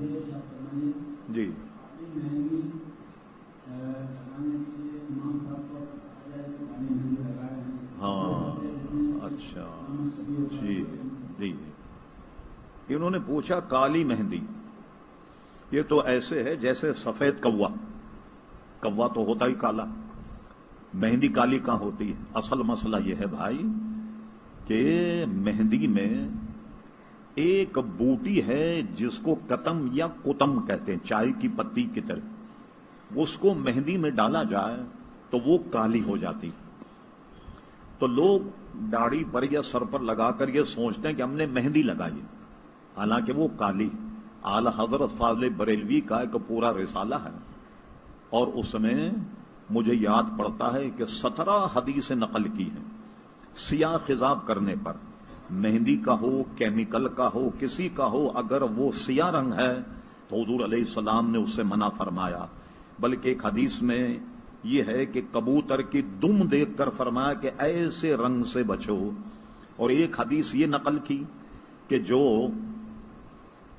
جی ہاں اچھا جی جی انہوں نے پوچھا کالی مہندی، یہ تو ایسے ہے جیسے سفید کوا تو ہوتا ہی کالا، مہندی کالی کہاں ہوتی ہے؟ اصل مسئلہ یہ ہے بھائی کہ مہندی میں ایک بوٹی ہے جس کو کتم یا کتم کہتے ہیں، چائے کی پتی کی طرح، اس کو مہندی میں ڈالا جائے تو وہ کالی ہو جاتی۔ تو لوگ داڑھی پر یا سر پر لگا کر یہ سوچتے ہیں کہ ہم نے مہندی لگائی، حالانکہ وہ کالی۔ اعلی حضرت فاضل بریلوی کا ایک پورا رسالہ ہے، اور اس میں مجھے یاد پڑتا ہے کہ 17 حدیث نقل کی ہیں سیاہ خضاب کرنے پر، مہندی کا ہو، کیمیکل کا ہو، کسی کا ہو، اگر وہ سیاہ رنگ ہے تو حضور علیہ السلام نے اس سے منع فرمایا۔ بلکہ ایک حدیث میں یہ ہے کہ کبوتر کی دم دیکھ کر فرمایا کہ ایسے رنگ سے بچو، اور ایک حدیث یہ نقل کی کہ جو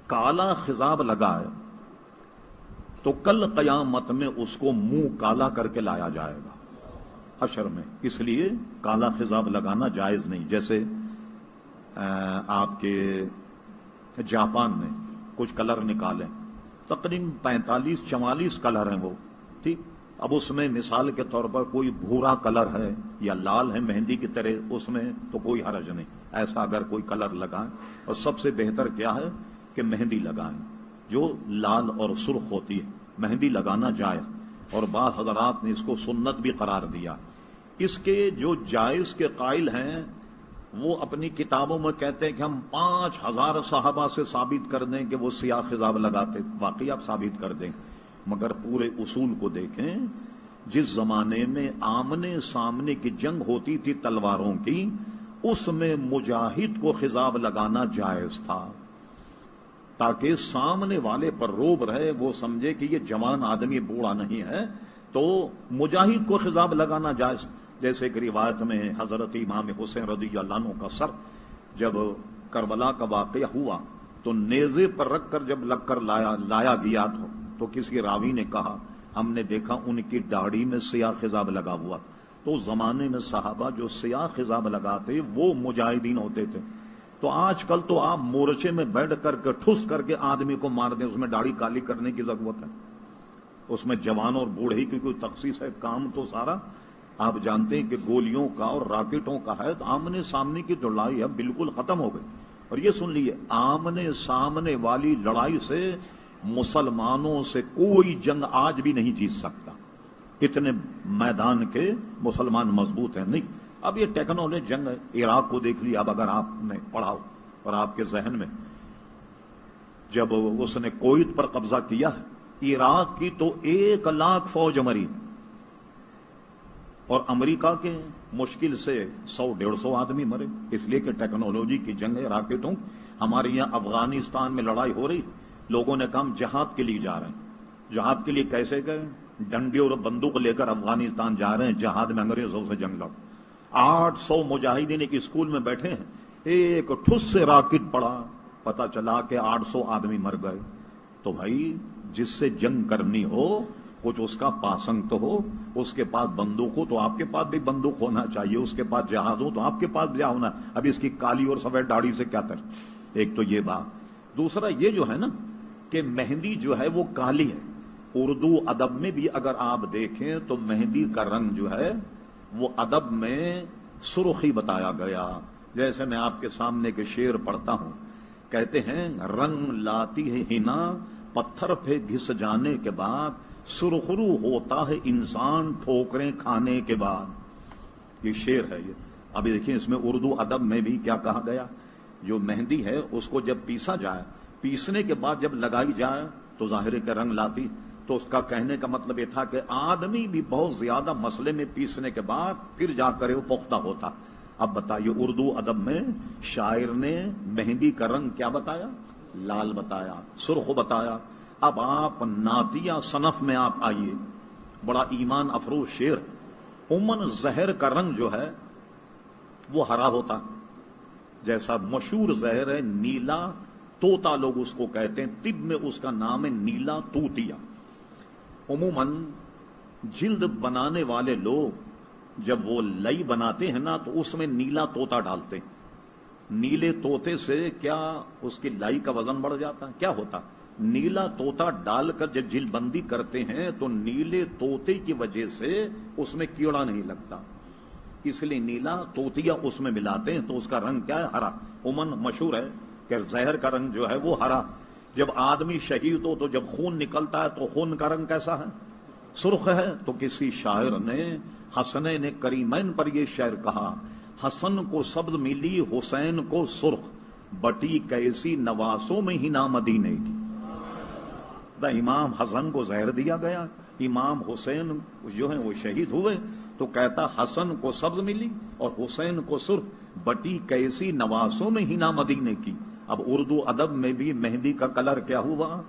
کالا خضاب لگائے تو کل قیامت میں اس کو منہ کالا کر کے لایا جائے گا حشر میں، اس لیے کالا خضاب لگانا جائز نہیں۔ جیسے آپ کے جاپان نے کچھ کلر نکالے، تقریباً 45-44 کلر ہیں وہ، ٹھیک، اب اس میں مثال کے طور پر کوئی بھورا کلر ہے یا لال ہے مہندی کی طرح، اس میں تو کوئی حرج نہیں، ایسا اگر کوئی کلر لگائیں، اور سب سے بہتر کیا ہے کہ مہندی لگائیں جو لال اور سرخ ہوتی ہے، مہندی لگانا جائز، اور بعض حضرات نے اس کو سنت بھی قرار دیا۔ اس کے جو جائز کے قائل ہیں وہ اپنی کتابوں میں کہتے ہیں کہ ہم 5000 صحابہ سے ثابت کر دیں کہ وہ سیاہ خضاب لگاتے، واقعی آپ ثابت کر دیں، مگر پورے اصول کو دیکھیں۔ جس زمانے میں آمنے سامنے کی جنگ ہوتی تھی تلواروں کی، اس میں مجاہد کو خضاب لگانا جائز تھا، تاکہ سامنے والے پر روب رہے، وہ سمجھے کہ یہ جوان آدمی بوڑھا نہیں ہے، تو مجاہد کو خضاب لگانا جائز۔ جیسے کہ روایت میں حضرت امام حسین رضی اللہ عنہ کا سر جب کربلا کا واقعہ ہوا تو نیزے پر رکھ کر جب لگ کر لایا گیا تو کسی راوی نے کہا ہم نے دیکھا ان کی داڑھی میں سیاہ خضاب لگا ہوا۔ تو اس زمانے میں صحابہ جو سیاہ خضاب لگاتے وہ مجاہدین ہوتے تھے۔ تو آج کل تو آپ مورچے میں بیٹھ کر کے ٹھس کر کے آدمی کو مار دیں، اس میں داڑھی کالی کرنے کی ضرورت ہے؟ اس میں جوان اور بوڑھے کی کوئی تخصیص ہے؟ کام تو سارا آپ جانتے ہیں کہ گولیوں کا اور راکٹوں کا ہے، تو آمنے سامنے کی جو لڑائی ہے بالکل ختم ہو گئی۔ اور یہ سن لیے، آمنے سامنے والی لڑائی سے مسلمانوں سے کوئی جنگ آج بھی نہیں جیت سکتا، اتنے میدان کے مسلمان مضبوط ہیں۔ نہیں، اب یہ ٹیکنالوجی جنگ ہے، عراق کو دیکھ لیا، اب اگر آپ نے پڑھا اور آپ کے ذہن میں، جب اس نے کویت پر قبضہ کیا ہے، عراق کی تو 1 لاکھ فوج مری، اور امریکہ کے مشکل سے 100-150 آدمی مرے، اس لیے کہ ٹیکنالوجی کی جنگ ہے، راکٹوں۔ ہمارے یہاں افغانستان میں لڑائی ہو رہی، لوگوں نے کہا ہم جہاد کے لیے جا رہے ہیں۔ جہاد کے لیے کیسے گئے؟ ڈنڈی اور بندوق لے کر افغانستان جا رہے ہیں جہاد میں، انگریزوں سے جنگ لڑ۔ 800 مجاہدین ایک اسکول میں بیٹھے ہیں، ایک ٹھس سے راکٹ پڑا، پتا چلا کہ 800 آدمی مر گئے۔ تو بھائی جس سے جنگ کرنی ہو کچھ اس کا پاسنگ تو ہو، اس کے پاس بندوق ہو تو آپ کے پاس بھی بندوق ہونا چاہیے، اس کے پاس جہاز ہو تو آپ کے پاس بھی ہونا۔ اب اس کی کالی اور سفید داڑھی سے کیا کر؟ ایک تو یہ بات، دوسرا یہ جو ہے نا کہ مہندی جو ہے وہ کالی ہے۔ اردو ادب میں بھی اگر آپ دیکھیں تو مہندی کا رنگ جو ہے وہ ادب میں سرخی بتایا گیا۔ جیسے میں آپ کے سامنے کے شعر پڑھتا ہوں، کہتے ہیں رنگ لاتی ہے ہنا پتھر پہ گھس جانے کے بعد، سرخرو ہوتا ہے انسان ٹھوکریں کھانے کے بعد۔ یہ شعر ہے یہ۔ ابھی دیکھیں اس میں اردو ادب میں بھی کیا کہا گیا، جو مہندی ہے اس کو جب پیسا جائے، پیسنے کے بعد جب لگائی جائے تو ظاہر کے رنگ لاتی۔ تو اس کا کہنے کا مطلب یہ تھا کہ آدمی بھی بہت زیادہ مسئلے میں پیسنے کے بعد پھر جا کر وہ پختہ ہوتا۔ اب بتائیے اردو ادب میں شاعر نے مہندی کا رنگ کیا بتایا؟ لال بتایا، سرخ بتایا۔ اب آپ نعتیہ صنف میں آپ آئیے، بڑا ایمان افروز شعر، عموماً زہر کا رنگ جو ہے وہ ہرا ہوتا، جیسا مشہور زہر ہے نیلا طوطا لوگ اس کو کہتے ہیں، طب میں اس کا نام ہے نیلا طوطیا۔ عموماً جلد بنانے والے لوگ جب وہ لئی بناتے ہیں نا تو اس میں نیلا طوطا ڈالتے ہیں۔ نیلے طوطے سے کیا اس کی لائی کا وزن بڑھ جاتا ہے؟ کیا ہوتا؟ نیلا طوطا ڈال کر جب جلد بندی کرتے ہیں تو نیلے طوطے کی وجہ سے اس میں کیڑا نہیں لگتا، اس لیے نیلا طوطیا اس میں ملاتے ہیں تو اس کا رنگ کیا ہے؟ ہرا۔ عموماً مشہور ہے کہ زہر کا رنگ جو ہے وہ ہرا، جب آدمی شہید ہو تو جب خون نکلتا ہے تو خون کا رنگ کیسا ہے؟ سرخ ہے۔ تو کسی شاعر نے حسنین کریمین پر یہ شعر کہا، حسن کو سبز ملی حسین کو سرخ، بٹی کیسی نواسوں میں ہی نامدینے کی۔ امام حسن کو زہر دیا گیا، امام حسین جو ہیں وہ شہید ہوئے، تو کہتا حسن کو سبز ملی اور حسین کو سرخ، بٹی کیسی نواسوں میں ہی نامدینے کی۔ اب اردو ادب میں بھی مہندی کا کلر کیا ہوا؟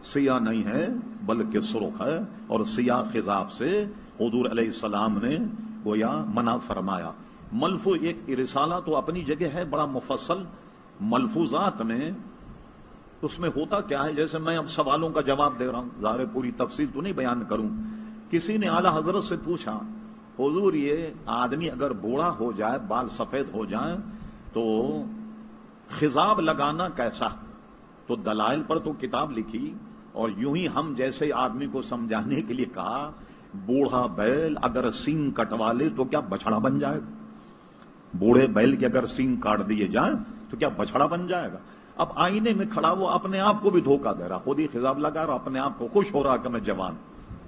سیاہ نہیں ہے بلکہ سرخ ہے، اور سیاہ خضاب سے حضور علیہ السلام نے گویا منع فرمایا۔ ملفوظ ایک رسالہ تو اپنی جگہ ہے بڑا مفصل، ملفوظات میں اس میں ہوتا کیا ہے، جیسے میں اب سوالوں کا جواب دے رہا ہوں، ظاہر پوری تفصیل تو نہیں بیان کروں۔ کسی نے اعلی حضرت سے پوچھا، حضور یہ آدمی اگر بوڑھا ہو جائے، بال سفید ہو جائیں تو خضاب لگانا کیسا؟ تو دلائل پر تو کتاب لکھی، اور یوں ہی ہم جیسے آدمی کو سمجھانے کے لیے کہا، بوڑھا بیل اگر سینگ کٹوا لے تو کیا بچڑا بن جائے گا؟ بوڑھے بیل کے اگر سینگ کاٹ دیے جائیں تو کیا بچڑا بن جائے گا؟ اب آئینے میں کھڑا وہ اپنے آپ کو بھی دھوکہ دے رہا، خود ہی خضاب لگا رہا، اپنے آپ کو خوش ہو رہا کہ میں جوان۔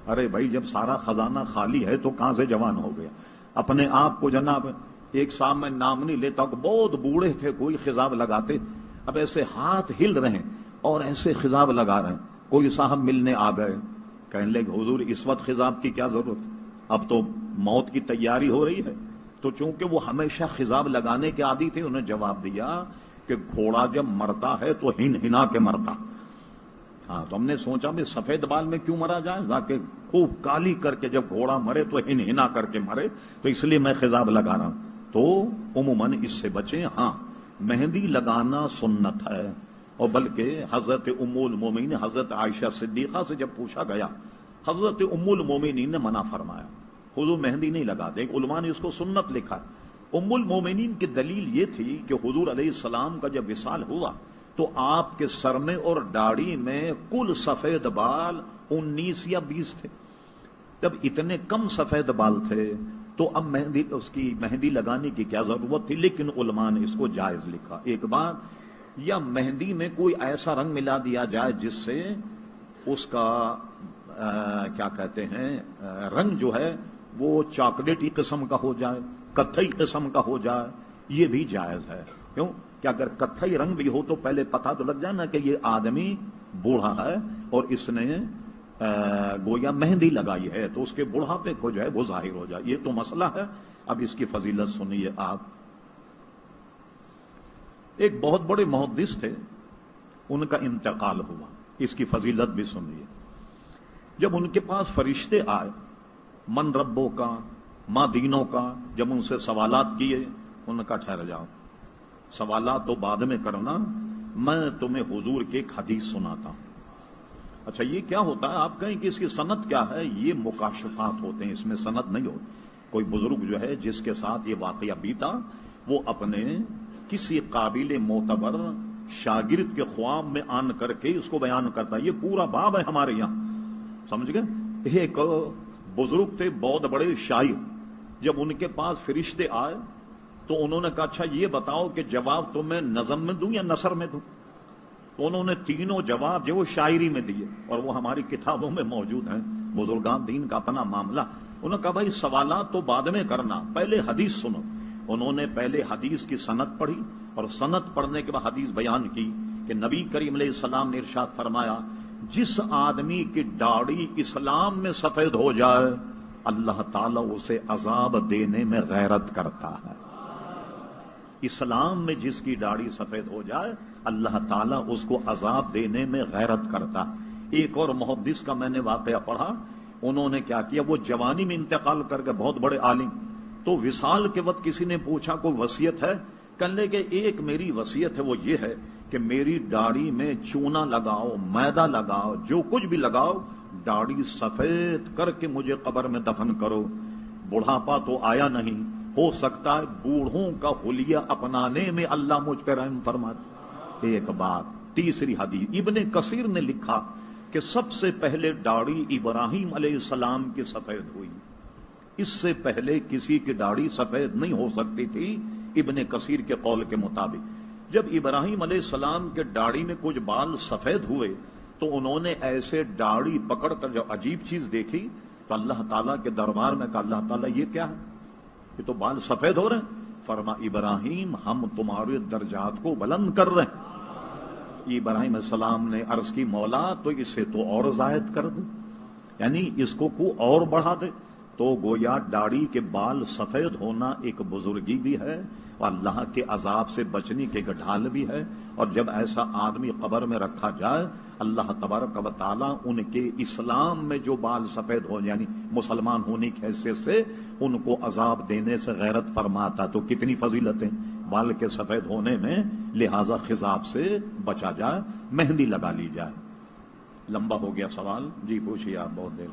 ارے بھائی جب سارا خزانہ خالی ہے تو کہاں سے جوان ہو گیا؟ اپنے آپ کو جناب ایک صاحب میں نام نہیں لیتا کہ بہت بوڑھے تھے، کوئی خضاب لگاتے، اب ایسے ہاتھ ہل رہے ہیں اور ایسے خضاب لگا رہے ہیں۔ کوئی صاحب ملنے آ گئے، کہنے لگے حضور اس وقت خضاب کی کیا ضرورت، اب تو موت کی تیاری ہو رہی ہے۔ تو چونکہ وہ ہمیشہ خضاب لگانے کے عادی تھے، انہیں جواب دیا کہ گھوڑا جب مرتا ہے تو ہن ہنا کے مرتا۔ ہاں تو ہم نے سوچا بھی سفید بال میں کیوں مرا جائے، تاکہ خوب کالی کر کے جب گھوڑا مرے تو ہن ہنا کر کے مرے، تو اس لیے میں خضاب لگا رہا ہوں۔ تو عموماً اس سے بچیں۔ ہاں مہندی لگانا سنت ہے، اور بلکہ حضرت ام المومنین حضرت عائشہ صدیقہ سے جب پوچھا گیا، حضرت ام المومنین نے منع فرمایا، حضور مہندی نہیں لگاتے، علماء نے اس کو سنت لکھا۔ ام المومنین کی دلیل یہ تھی کہ حضور علیہ السلام کا جب وصال ہوا تو آپ کے سر میں اور داڑھی میں کل سفید بال 19 یا 20 تھے۔ جب اتنے کم سفید بال تھے تو اب مہندی لگانے کی کیا ضرورت تھی، لیکن علماء نے اس کو جائز لکھا۔ ایک بات، یا مہندی میں کوئی ایسا رنگ ملا دیا جائے جس سے اس کا کیا کہتے ہیں رنگ جو ہے وہ چاکلیٹی قسم کا ہو جائے، کتھئی قسم کا ہو جائے، یہ بھی جائز ہے۔ کیوں کہ اگر کتھئی رنگ بھی ہو تو پہلے پتہ تو لگ جائے نا کہ یہ آدمی بوڑھا ہے اور اس نے گویا مہندی لگائی ہے، تو اس کے بڑھاپے کو جو ہے وہ ظاہر ہو جائے۔ یہ تو مسئلہ ہے۔ اب اس کی فضیلت سنیے آپ۔ ایک بہت بڑے محدث تھے، ان کا انتقال ہوا، اس کی فضیلت بھی سنیے۔ جب ان کے پاس فرشتے آئے، من ربوں کا ماں دینوں کا، جب ان سے سوالات کیے، ان کا ٹھہر جاؤ، سوالات تو بعد میں کرنا، میں تمہیں حضور کی ایک حدیث سناتا ہوں۔ اچھا یہ کیا ہوتا ہے؟ آپ کہیں کہ اس کی سند کیا ہے؟ یہ مکاشفات ہوتے ہیں، اس میں سند نہیں ہوتی۔ کوئی بزرگ جو ہے جس کے ساتھ یہ واقعہ بیتا، وہ اپنے کسی قابل معتبر شاگرد کے خواب میں آن کر کے اس کو بیان کرتا ہے۔ یہ پورا باب ہے ہمارے یہاں، سمجھ گئے؟ ایک بزرگ تھے بہت بڑے شاعر، جب ان کے پاس فرشتے آئے تو انہوں نے کہا اچھا یہ بتاؤ کہ جواب تو میں نظم میں دوں یا نثر میں دوں؟ تو انہوں نے تینوں جواب جو وہ شاعری میں دیے، اور وہ ہماری کتابوں میں موجود ہیں، بزرگان دین کا اپنا معاملہ۔ انہوں نے کہا بھائی سوالات تو بعد میں کرنا، پہلے حدیث سنو۔ انہوں نے پہلے حدیث کی سند پڑھی، اور سند پڑھنے کے بعد حدیث بیان کی کہ نبی کریم علیہ السلام نے ارشاد فرمایا، جس آدمی کی داڑھی اسلام میں سفید ہو جائے اللہ تعالیٰ اسے عذاب دینے میں غیرت کرتا ہے۔ اسلام میں جس کی داڑھی سفید ہو جائے اللہ تعالیٰ اس کو عذاب دینے میں غیرت کرتا۔ ایک اور محدث کا میں نے واقعہ پڑھا، انہوں نے کیا کیا، وہ جوانی میں انتقال کر کے بہت بڑے عالم، تو وصال کے وقت کسی نے پوچھا کوئی وصیت ہے؟ کہنے کہ ایک میری وصیت ہے وہ یہ ہے کہ میری داڑھی میں چونا لگاؤ، میدا لگاؤ، جو کچھ بھی لگاؤ، داڑھی سفید کر کے مجھے قبر میں دفن کرو۔ بڑھاپا تو آیا نہیں، ہو سکتا ہے بوڑھوں کا حلیہ اپنانے میں اللہ مجھ پہ رحم فرمائے۔ ایک بات، تیسری حدیث ابن کثیر نے لکھا کہ سب سے پہلے داڑھی ابراہیم علیہ السلام کی سفید ہوئی، اس سے پہلے کسی کی داڑھی سفید نہیں ہو سکتی تھی ابن کثیر کے قول کے مطابق۔ جب ابراہیم علیہ السلام کے داڑھی میں کچھ بال سفید ہوئے تو انہوں نے ایسے داڑھی پکڑ کر جو عجیب چیز دیکھی تو اللہ تعالیٰ کے دربار میں کہا اللہ تعالیٰ یہ کیا ہے، یہ تو بال سفید ہو رہے ہیں۔ فرما ابراہیم ہم تمہارے درجات کو بلند کر رہے ہیں۔ ابراہیم علیہ السلام نے عرض کی مولا تو اسے تو اور زائد کر دے، یعنی اس کو اور بڑھا دے۔ تو گویا داڑھی کے بال سفید ہونا ایک بزرگی بھی ہے اور اللہ کے عذاب سے بچنے کے ڈھال بھی ہے، اور جب ایسا آدمی قبر میں رکھا جائے اللہ تبارک و تعالیٰ ان کے اسلام میں جو بال سفید ہو یعنی مسلمان ہونے کی حیثیت سے ان کو عذاب دینے سے غیرت فرماتا۔ تو کتنی فضیلتیں بال کے سفید ہونے میں، لہذا خضاب سے بچا جائے، مہندی لگا لی جائے۔ لمبا ہو گیا سوال، جی پوچھیے آپ، بہت دیر